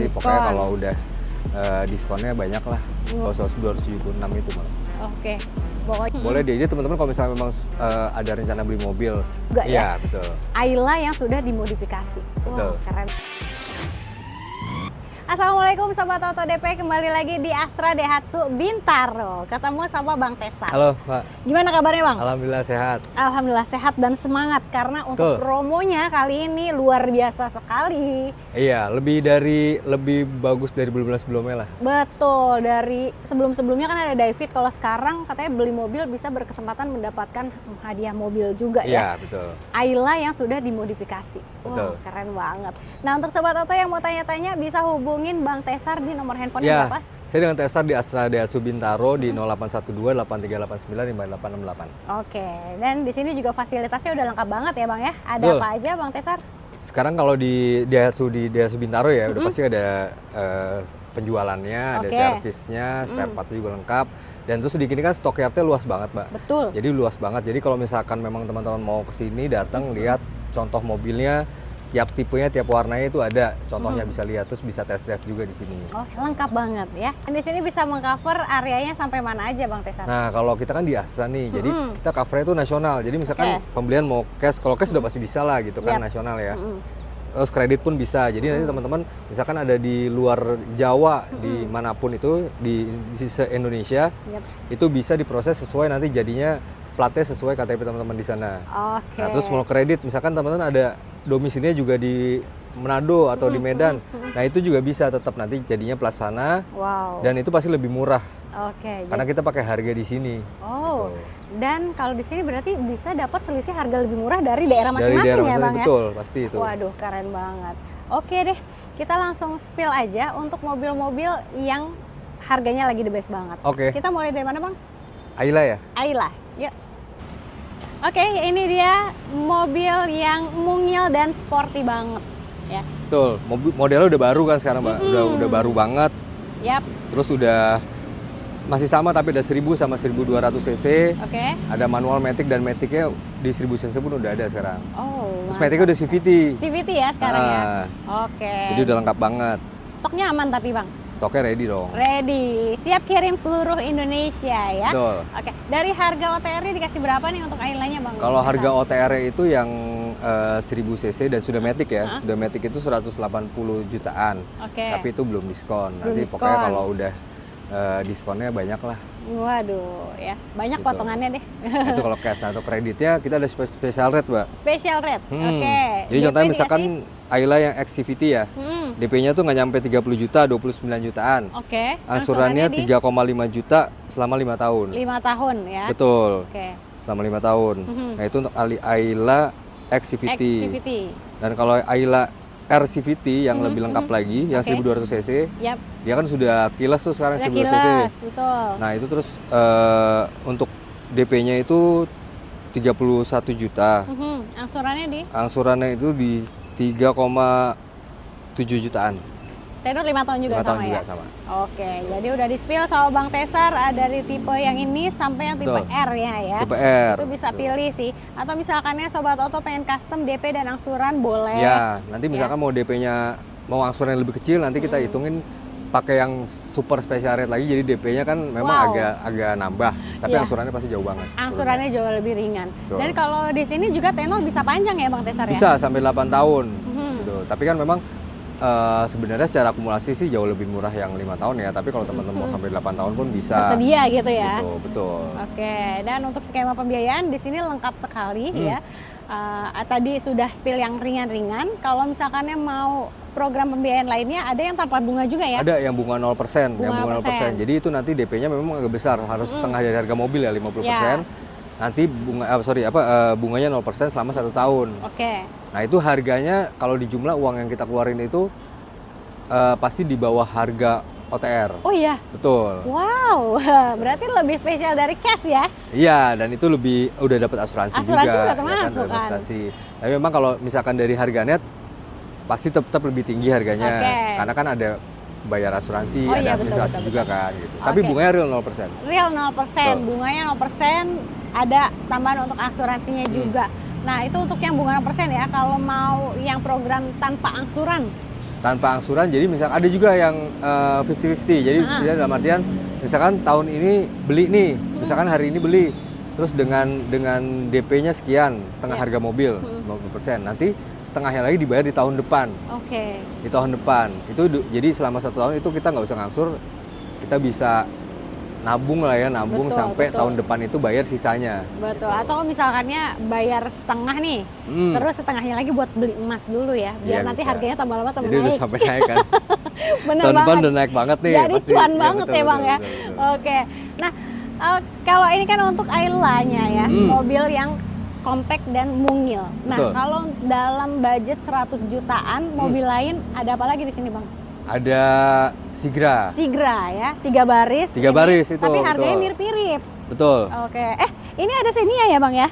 Nanti diskon. pokoknya kalau udah diskonnya banyak lah. Kalau 276 itu malah. Oke. Pokoknya Boleh deh, jadi teman-teman kalau misalnya memang ada rencana beli mobil. Enggak ya? Iya, betul. Ayla yang sudah dimodifikasi. Betul. Wah, keren. Assalamualaikum Sobat Auto DP, kembali lagi di Astra Daihatsu Bintaro. Ketemu sama Bang Tesar. Halo, Pak. Gimana kabarnya Bang? Alhamdulillah sehat. Alhamdulillah sehat dan semangat karena untuk Betul. promonya kali ini luar biasa sekali. Iya, lebih bagus dari bulan-bulan sebelumnya lah. Betul, dari sebelum-sebelumnya kan ada David, kalau sekarang katanya beli mobil bisa berkesempatan mendapatkan hadiah mobil juga ya. Iya, betul. Ayla yang sudah dimodifikasi. Betul. Wow, keren banget. Nah, untuk Sobat Auto yang mau tanya-tanya bisa hubungin Bang Tesar di nomor handphonenya Iya, berapa? saya dengan Tesar di Astra Daihatsu Bintaro di 0812 8389 5868. Oke, dan di sini juga fasilitasnya udah lengkap banget ya Bang ya. Ada Betul. apa aja Bang Tesar? Sekarang kalau di Daihatsu Bintaro ya udah pasti ada penjualannya, ada Oke. servisnya, spare partnya juga lengkap. Dan terus di sini kan stock yardnya luas banget, Mbak. Betul. Jadi luas banget. Jadi kalau misalkan memang teman-teman mau ke sini datang lihat contoh mobilnya, tiap tipenya, tiap warnanya itu ada. Contohnya bisa lihat, terus bisa test drive juga di sini. Oh, lengkap banget ya. Dan di sini bisa mengcover areanya sampai mana aja Bang Tesar? Nah, kalau kita kan di Astra nih, jadi kita covernya itu nasional. Jadi misalkan pembelian mau cash, kalau cash sudah pasti bisa lah gitu kan, nasional ya. Terus kredit pun bisa. Jadi nanti teman-teman misalkan ada di luar Jawa, di manapun itu di se-Indonesia, itu bisa diproses sesuai nanti jadinya platnya sesuai KTP teman-teman di sana. Oke. Nah, terus mau kredit misalkan teman-teman ada domisilinya juga di Manado atau di Medan. Nah, itu juga bisa tetap nanti jadinya plat sana. Wow. Dan itu pasti lebih murah Oke. karena kita pakai harga di sini. Oh. Gitu. Dan kalau di sini berarti bisa dapat selisih harga lebih murah dari daerah Dari masing-masing daerah ya masing-masing, Bang ya? betul, pasti itu. Waduh, keren banget. Oke deh, kita langsung spill aja untuk mobil-mobil yang harganya lagi the best banget. Oke. Kita mulai dari mana Bang? Ayla ya? Ayla, yuk. Oke, ini dia mobil yang mungil dan sporty banget ya. Betul, modelnya udah baru kan sekarang, Mbak. Udah baru banget. Yap, Terus udah masih sama tapi ada 1000 sama 1200 cc. oke. Ada manual matic dan maticnya di 1000 cc pun udah ada sekarang. Oh, Terus mantap. maticnya udah CVT. CVT ya sekarang ya. Oke. Jadi udah lengkap banget. Stoknya aman tapi Bang? Stoknya ready dong. Ready, siap kirim seluruh Indonesia ya. Betul. Oke, dari harga OTR-nya dikasih berapa nih untuk Aylanya Bang? Kalau harga OTR itu yang 1000 cc dan sudah matic ya. Sudah matic itu 180 jutaan. Oke. Tapi itu belum diskon. Belum Nanti diskon. pokoknya kalau udah diskonnya banyak lah. Waduh, ya banyak Gitu. potongannya deh. Itu kalau cash. Nah, untuk kreditnya kita ada special rate, Mbak. Special rate, oke. Jadi contohnya misalkan Ayla yang XCVT ya, DP-nya tuh nggak nyampe 30 juta, 29 jutaan. Oke. Angsurannya 3,5 juta selama 5 tahun. 5 tahun ya. Betul, Oke. selama 5 tahun. Nah, itu untuk Ayla XCVT. XCVT. Dan kalau Ayla RCVT yang lebih lengkap lagi, yang Oke. 1200 cc, Yap. dia kan sudah kilas tuh sekarang Udah 1200 cc. kilas, betul. Nah, itu terus untuk DP-nya itu 31 juta. Angsurannya di Angsurannya itu di 3,7 jutaan. tenor 5 tahun juga 5 sama tahun ya? juga sama. Oke, jadi udah di-spill sama Bang Tesar dari tipe yang ini sampai yang tipe Betul. R ya. Tipe R. Itu bisa Betul. pilih sih. Atau misalkannya Sobat Auto pengen custom DP dan angsuran boleh. Ya, nanti misalkan mau DP-nya mau angsuran yang lebih kecil, nanti kita hitungin pakai yang super special rate lagi, jadi DP-nya kan memang agak nambah, tapi Iya. angsurannya pasti jauh banget. Angsurannya jauh lebih ringan. Betul. Dan kalau di sini juga tenor bisa panjang ya Bang Tesar ya? Bisa sampai 8 tahun. Mhm. Gitu. Tapi kan memang sebenarnya secara akumulasi sih jauh lebih murah yang 5 tahun ya, tapi kalau teman-teman mau sampai 8 tahun pun bisa. Tersedia gitu ya. Gitu, betul. Oke, dan untuk skema pembiayaan di sini lengkap sekali ya. Tadi sudah spill yang ringan-ringan. Kalau misalkannya mau program pembiayaan lainnya, ada yang tanpa bunga juga ya? Ada yang bunga 0%, yang bunga 0%. 0%. Jadi itu nanti DP-nya memang agak besar, harus setengah dari harga mobil ya, 50%. Nanti bunganya 0% selama 1 tahun. Oke. Nah, itu harganya kalau dijumlah uang yang kita keluarin itu pasti di bawah harga OTR. Oh iya. Betul. Wow, berarti lebih spesial dari cash ya? Iya, dan itu lebih udah dapat asuransi juga. Asuransi udah ya termasuk dapat kan? asuransi. Tapi memang kalau misalkan dari harga net pasti tetap lebih tinggi harganya. Oke. Karena kan ada bayar asuransi, Oh ada iya, betul, administrasi betul, juga betul. kan gitu. Tapi Oke. bunganya real 0%. Real 0%, Betul. bunganya 0%, ada tambahan untuk asuransinya juga. Nah, itu untuk yang bunga 0% ya. Kalau mau yang program tanpa angsuran, tanpa angsuran. Jadi misalkan ada juga yang 50-50. Jadi dalam artian misalkan tahun ini beli nih, misalkan hari ini beli, terus dengan DP-nya sekian, setengah harga mobil, 50%. Nanti setengahnya lagi dibayar di tahun depan. Oke. Di tahun depan. Itu jadi selama 1 tahun itu kita nggak usah ngangsur, kita bisa nabung lah ya, nabung sampai tahun depan itu bayar sisanya. Betul. Atau misalkannya bayar setengah nih, terus setengahnya lagi buat beli emas dulu ya, biar nanti bisa. Harganya tambah lama tambah naik. Jadi udah sampai naik kan. Tahun depan udah naik banget nih. Jadi pasti, cuan banget betul, ya Bang ya. Oke. Nah, kalau ini kan untuk Ayla-nya ya, mobil yang compact dan mungil. Nah, kalau dalam budget 100 jutaan, mobil lain ada apa lagi di sini Bang? Ada Sigra. Sigra ya, 3 baris. 3 baris itu. Tapi harganya mirip-mirip. Betul. Oke. Ini ada Xenia ya Bang ya?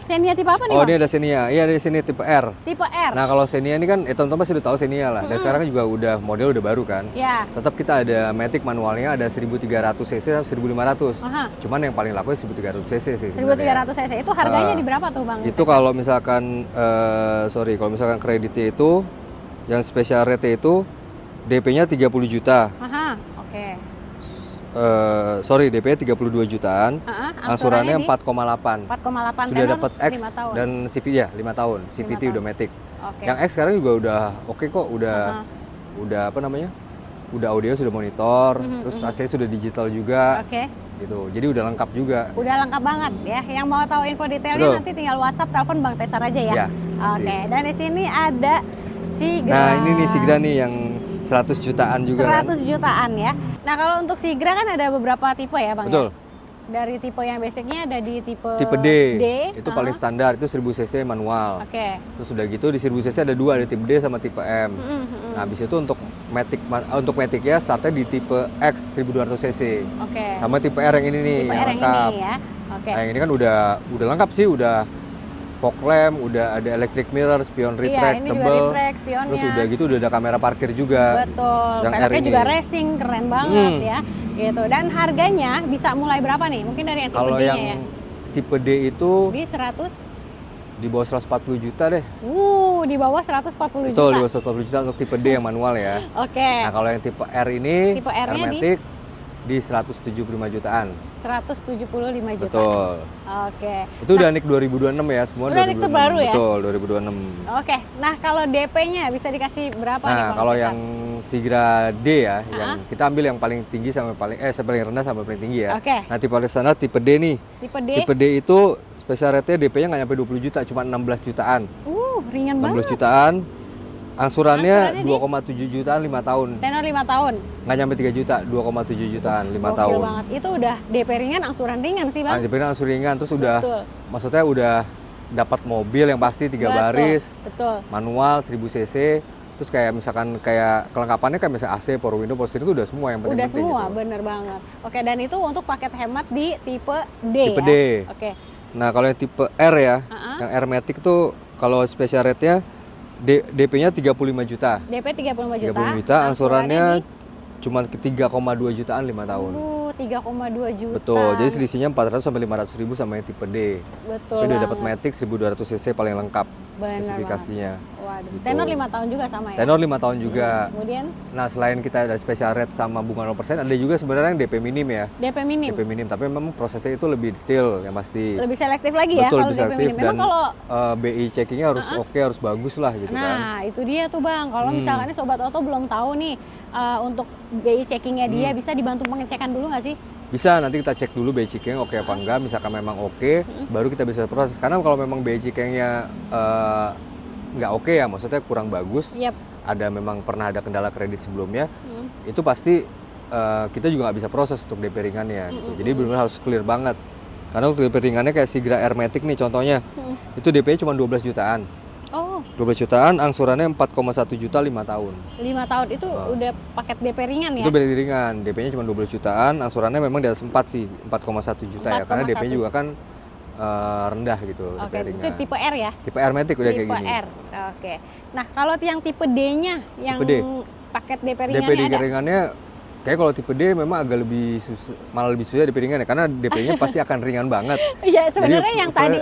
Xenia tipe apa nih Bang? Oh, ini ada Xenia. Iya, ada Xenia tipe R. Tipe R. Nah, kalau Xenia ini kan teman-teman pasti udah tahu Xenia lah. Dan sekarang juga udah model udah baru kan. Iya. Tetap kita ada Matic manualnya ada 1300 cc sama 1500. Cuman yang paling laku 1300 cc sih. 1300 cc itu harganya di berapa tuh Bang? Itu kalau misalkan kalau misalkan kreditnya itu yang special rate itu DP-nya 30 juta. Oke. DP-nya 32 jutaan. Angsurannya 4,8. 4,8. Sudah dapat X dan CVT ya, 5 tahun. CVT udah Matic. Yang X sekarang juga udah oke kok, udah apa namanya? Udah audio sudah monitor, terus AC sudah digital juga. Gitu. Jadi udah lengkap juga. Udah lengkap banget ya. Yang mau tahu info detailnya nanti tinggal WhatsApp, telepon Bang Tesar aja ya. Oke. Dan di sini ada Sigra. Nah, ini nih Sigra nih yang 100 jutaan juga 100 jutaan ya. Nah, kalau untuk Sigra kan ada beberapa tipe ya Bang. Betul. Ya? Dari tipe yang basicnya ada di tipe D. Itu paling standar, itu 1000 cc manual. Terus udah gitu di 1000 cc ada 2, ada tipe D sama tipe M. Nah, habis itu untuk Matic ya startnya di tipe X 1200 cc. Sama tipe R yang ini nih, tipe yang R lengkap. Yang ini ya. Nah, yang ini kan udah lengkap sih, udah fog lamp, udah ada electric mirror, spion retract, tebel. Terus udah gitu udah ada kamera parkir juga. Betul. Velgnya juga racing, keren banget ya. Gitu. Dan harganya bisa mulai berapa nih? Mungkin dari yang tipe D-nya ya. Kalau yang tipe D itu di 100 di bawah 140 juta deh. Di bawah 140 juta. Betul, di bawah 140 juta untuk tipe D yang manual ya. Nah, kalau yang tipe R ini, tipe R-nya Matic di 175 jutaan. 175 juta. Betul. Itu udah naik 2026 ya, semua udah naik terbaru ya. Betul, 2026. Nah, kalau DP-nya bisa dikasih berapa nih Bang? Nah, kalau yang Sigra D ya, yang kita ambil yang paling tinggi sampai paling rendah sampai paling tinggi ya. Nah, tipe standar tipe D nih. Tipe D itu special rate-nya DP-nya nggak nyampe 20 juta, cuma 16 jutaan. Ringan banget. 16 jutaan. Angsurannya 2,7 jutaan 5 tahun. Tenor 5 tahun. Nggak nyampe 3 juta, 2,7 jutaan 5 tahun. Banget. Itu udah DP ringan, angsuran ringan sih Bang. DP ringan, angsuran ringan, terus maksudnya udah dapat mobil yang pasti 3 baris. Manual 1000 cc. Terus kayak misalkan kelengkapannya kayak misalnya AC, power window, power steering itu udah semua yang penting. Udah semua, gitu. Bener banget. Dan itu untuk paket hemat di tipe D. Tipe D. Nah, kalau yang tipe R ya, yang R Matic tuh kalau special rate-nya DP-nya 35 juta. DP 35 juta. 35 juta, angsurannya cuma ke 3,2 jutaan 5 tahun. 3,2 juta. Betul. Jadi selisihnya 400 sampai 500 ribu sama yang tipe D. Betul. Tapi udah dapat Matic 1200 cc paling lengkap spesifikasinya. Waduh. Gitu. Tenor 5 tahun juga sama ya? Tenor 5 tahun juga. Kemudian? Nah, selain kita ada special rate sama bunga 0%, ada juga sebenarnya yang DP minim ya. DP minim. DP minim, tapi memang prosesnya itu lebih detail yang pasti. Lebih selektif lagi ya. Betul, kalau lebih selektif dan kalau BI checkingnya harus harus bagus lah gitu kan. Nah, itu dia tuh Bang. Kalau misalkan Sobat Oto belum tahu nih untuk BI checkingnya dia bisa dibantu pengecekan dulu nggak sih? Bisa, nanti kita cek dulu BI checkingnya oke apa enggak. Misalkan memang oke, baru kita bisa proses. Karena kalau memang BI checkingnya nggak oke ya, maksudnya kurang bagus, ada memang pernah ada kendala kredit sebelumnya, itu pasti kita juga nggak bisa proses untuk DP ringannya. Gitu. Jadi benar-benar harus clear banget. Karena untuk DP ringannya kayak Sigra R Matic nih contohnya, itu DP-nya cuma 12 jutaan. 12 jutaan, angsurannya 4,1 juta 5 tahun. 5 tahun itu udah paket DP ringan ya? Itu DP ringan, DP-nya cuma 12 jutaan, angsurannya memang di atas 4 sih, 4,1 juta ya, karena DP juga kan rendah gitu. Itu tipe R ya? Tipe R Matic udah kayak gini. Tipe R, Nah, kalau yang tipe D-nya, yang paket DP ringannya DP ringannya, kayak kalau tipe D memang agak lebih susah, malah lebih susah DP ringannya, karena DP-nya pasti akan ringan banget. Iya, sebenarnya yang tadi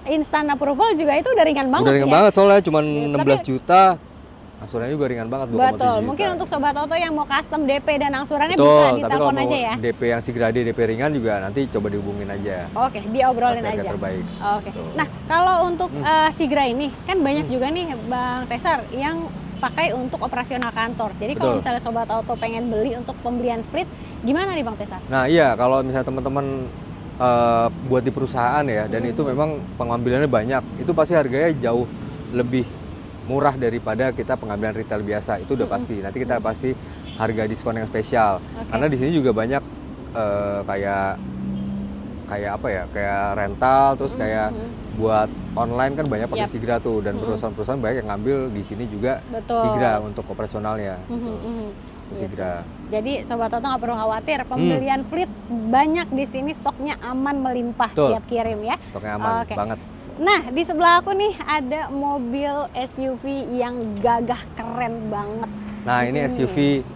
instant approval juga itu udah ringan banget. Udah ringan banget soalnya cuma 16 juta. Angsurannya juga ringan banget, 2,7 Betul. juta. Mungkin untuk sobat auto yang mau custom DP dan angsurannya Betul, bisa tapi kalau ditelepon mau aja ya. DP yang Sigrade, DP ringan juga nanti coba dihubungin aja. Oke, diobrolin Pasti aja. terbaik. Oke. Betul. Nah, kalau untuk Sigra ini kan banyak juga nih Bang Tesar yang pakai untuk operasional kantor. Jadi kalau misalnya sobat auto pengen beli untuk pembelian fleet, gimana nih Bang Tesar? Nah iya, kalau misalnya teman-teman buat di perusahaan ya, dan itu memang pengambilannya banyak, itu pasti harganya jauh lebih murah daripada kita pengambilan retail biasa, itu udah pasti. Nanti kita pasti harga diskon yang spesial. Karena di sini juga banyak kayak apa ya, kayak rental, terus kayak buat online kan banyak pakai Sigra tuh, dan perusahaan-perusahaan banyak yang ngambil di sini juga Sigra untuk operasionalnya. Sigra. Jadi sobat auto nggak perlu khawatir, pembelian fleet banyak di sini, stoknya aman melimpah, siap kirim ya. Stoknya aman banget. Nah, di sebelah aku nih ada mobil SUV yang gagah keren banget. Nah, ini SUV,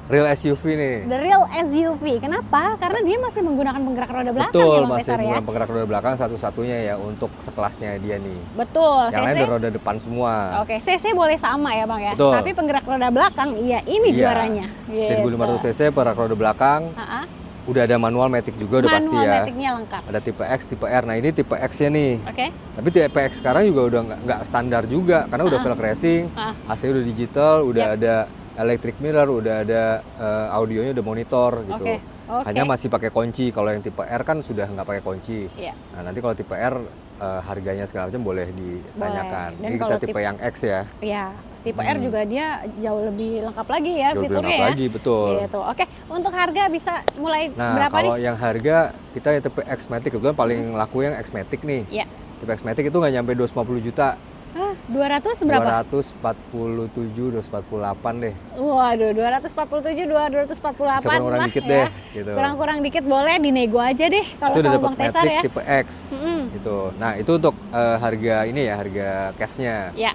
real SUV nih. The real SUV. Kenapa? Karena dia masih menggunakan penggerak roda belakang. Betul, ya, Bang masih Tesar, menggunakan penggerak roda belakang satu-satunya ya untuk sekelasnya dia nih. Betul. Yang lain roda depan semua. Oke, CC boleh sama ya Bang ya. Betul. Tapi penggerak roda belakang, iya ini juaranya. 1500 cc penggerak roda belakang. Udah ada manual matic juga, udah pasti ya. Manual maticnya lengkap. Ada tipe X, tipe R. Nah ini tipe X-nya nih. Oke. Tapi tipe X sekarang juga udah nggak standar juga, karena udah velg racing, AC udah digital, udah ada electric mirror, udah ada audionya, udah monitor gitu. Hanya masih pakai kunci. Kalau yang tipe R kan sudah nggak pakai kunci. Nah nanti kalau tipe R harganya segala macam boleh ditanyakan. Ini kita tipe yang X ya. Iya. Tipe R juga dia jauh lebih lengkap lagi ya jauh fiturnya lebih lengkap lagi, betul. Gitu. Oke, untuk harga bisa mulai berapa nih? Nah, kalau yang harga kita yang tipe X-Matic, kebetulan paling laku yang X-Matic nih. Iya. Tipe X-Matic itu nggak nyampe 250 juta. 200 berapa? 247, 248 deh. Waduh, 247, 248 bisa kurang lah dikit ya. deh. Gitu. Kurang dikit boleh, dinego aja deh kalau sama Bang Tesar ya. Tipe X, gitu. Nah itu untuk harga ini ya, harga cashnya. Iya.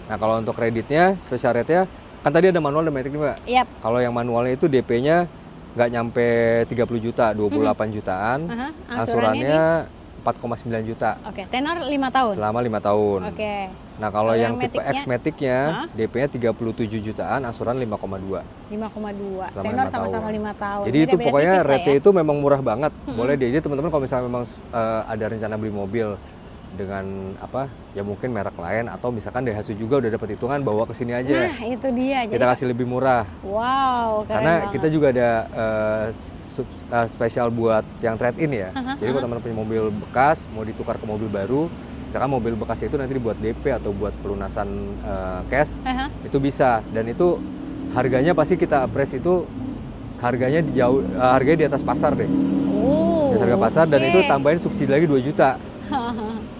Nah kalau untuk kreditnya, special rate-nya, kan tadi ada manual dan matic nih Mbak. Yep. Kalau yang manualnya itu DP-nya nggak nyampe 30 juta, 28 jutaan. Angsurannya 4,9 juta. Oke, tenor 5 tahun? Selama 5 tahun. Oke. Nah kalau yang tipe X-Matic-nya, DP-nya 37 jutaan, angsuran 5,2. 5,2. Tenor sama-sama 5 tahun. Jadi itu pokoknya rate itu memang murah banget. Boleh deh, jadi teman-teman kalau misalnya memang ada rencana beli mobil dengan apa ya, mungkin merek lain atau misalkan Daihatsu juga udah dapat hitungan, bawa ke sini aja. Nah itu dia. Kita kasih lebih murah. Wow, keren karena banget. kita juga ada spesial buat yang trade in ya. Jadi kalau teman-teman punya mobil bekas mau ditukar ke mobil baru, misalkan mobil bekas itu nanti dibuat DP atau buat pelunasan cash, itu bisa. Dan itu harganya pasti kita appraise itu harganya harganya di atas pasar deh. Di harga pasar, dan itu tambahin subsidi lagi 2 juta.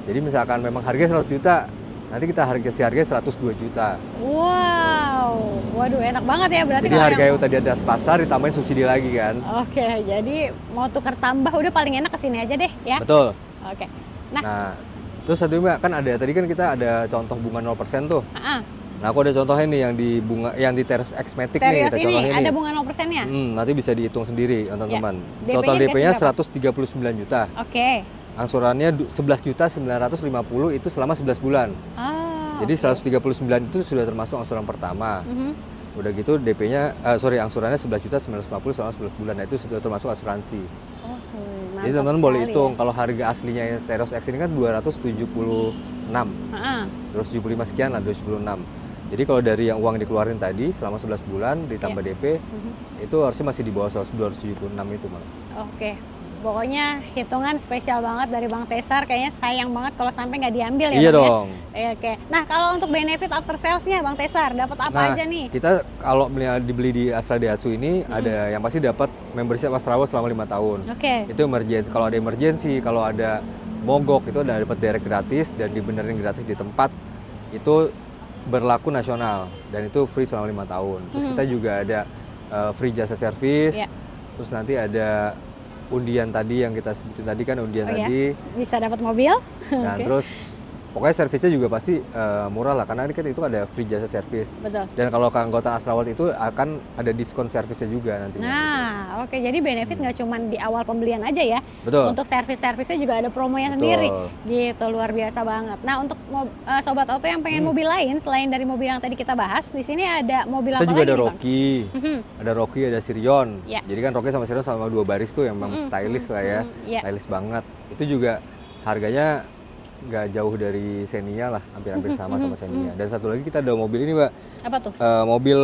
Jadi misalkan memang harganya 100 juta, nanti kita harganya 102 juta. Wow, waduh enak banget ya berarti. Jadi harganya yang tadi di atas pasar ditambahin subsidi lagi kan. Oke, jadi mau tukar tambah udah paling enak kesini aja deh ya. Betul. Oke. Nah terus satu Mbak, kan ada tadi kan kita ada contoh bunga 0% tuh. Nah aku ada contohnya nih yang di Terios X-Matic nih, kita contohin ada nih. bunga 0%-nya? Nanti bisa dihitung sendiri teman-teman. Ya. Total DP-nya 139 juta. Oke. Angsurannya 11.950 itu selama 11 bulan. Jadi 139 itu sudah termasuk angsuran pertama. Udah gitu DP-nya angsurannya 11.950 selama 11 bulan. Nah, itu sudah termasuk asuransi. Jadi teman-teman boleh hitung kalau harga aslinya yang Terios X ini kan 276. 275 sekian lah, 276. Jadi kalau dari yang uang dikeluarin tadi selama 11 bulan ditambah DP, itu harusnya masih di bawah 276 itu malah. Oke. Pokoknya hitungan spesial banget dari Bang Tesar, kayaknya sayang banget kalau sampai nggak diambil ya. Iya Bang, dong. Ya? Oke. Nah kalau untuk benefit after sales-nya Bang Tesar dapat apa aja nih? Kita kalau dibeli di Astra Daihatsu ini ada yang pasti dapat membership Astra World selama 5 tahun. Itu emergency. Kalau ada emergency, kalau ada mogok itu ada dapat direct gratis dan dibenerin gratis di tempat. Itu berlaku nasional dan itu free selama 5 tahun. Terus kita juga ada free jasa service. Terus nanti ada undian tadi yang kita sebutin tadi kan, undian tadi bisa dapat mobil. Nah terus pokoknya servisnya juga pasti murah lah, karena kan itu ada free jasa servis. Betul. Dan kalau keanggotaan Astra World itu akan ada diskon servisnya juga nantinya. Nah, oke, jadi benefit nggak cuma di awal pembelian aja ya. Betul. Untuk servisnya juga ada promonya sendiri. Gitu, luar biasa banget. Nah, untuk Sobat Auto yang pengen mobil lain selain dari mobil yang tadi kita bahas, di sini ada mobil kita apa juga lagi ada nih, Rocky, ada Rocky, ada Sirion. Ya. Jadi kan Rocky sama Sirion sama 2 baris tuh yang memang stylish lah ya, stylish banget. Itu juga harganya nggak jauh dari Xenia lah, hampir-hampir sama Xenia. Dan satu lagi kita ada mobil ini, Mbak. Apa tuh? Mobil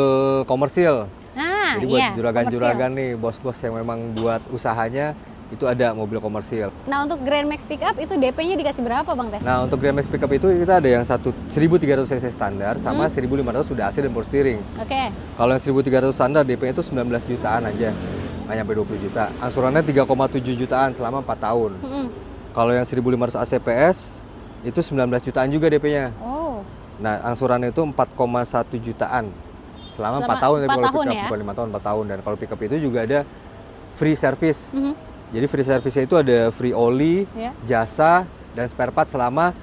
komersil. Nah, jadi buat juragan-juragan nih, bos-bos yang memang buat usahanya, itu ada mobil komersil. Nah, untuk Grand Max Pickup itu DP-nya dikasih berapa, Bang Teh? Nah, untuk Grand Max Pickup itu kita ada yang 1300 cc standar sama 1500 sudah AC dan power steering. Oke. Kalau yang 1300 standar DP-nya itu 19 jutaan aja. Nggak nyampe 20 juta. Angsurannya 3,7 jutaan selama 4 tahun. Kalau yang 1500 ACPS itu 19 jutaan juga DP-nya. Oh. Nah, angsurannya itu 4,1 jutaan selama 4 tahun. Tapi kalau pickup bukan 5 tahun, 4 tahun. Dan kalau pickup itu juga ada free service. Jadi free service-nya itu ada free oli, jasa, dan spare part selama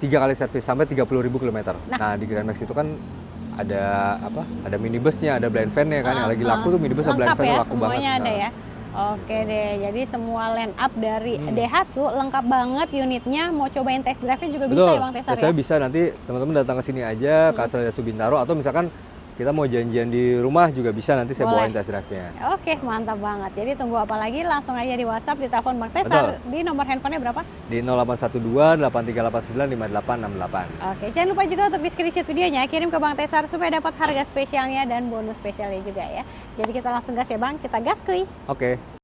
3 kali servis sampai 30.000 km. Nah, di Grand Max itu kan ada apa? Ada minibusnya, ada blind van-nya kan. Yang lagi laku tuh minibus sama blind van ya, laku banget. Semuanya ada ya. Oke deh, jadi semua line up dari Daihatsu lengkap banget unitnya. Mau cobain test drive-nya juga bisa ya, Bang Tesar ya? Saya bisa, nanti teman-teman datang ke sini aja ke Astra Daihatsu Bintaro, atau misalkan kita mau janjian di rumah juga bisa, nanti saya bawain test drive-nya. Oke, mantap banget. Jadi tunggu apa lagi? Langsung aja di WhatsApp, di telepon Bang Tesar. Di nomor handphonenya berapa? Di 0812 8389 5868. Oke, jangan lupa juga untuk di screenshot videonya, kirim ke Bang Tesar supaya dapat harga spesialnya dan bonus spesialnya juga ya. Jadi kita langsung gas ya Bang, kita gas kuy. Oke.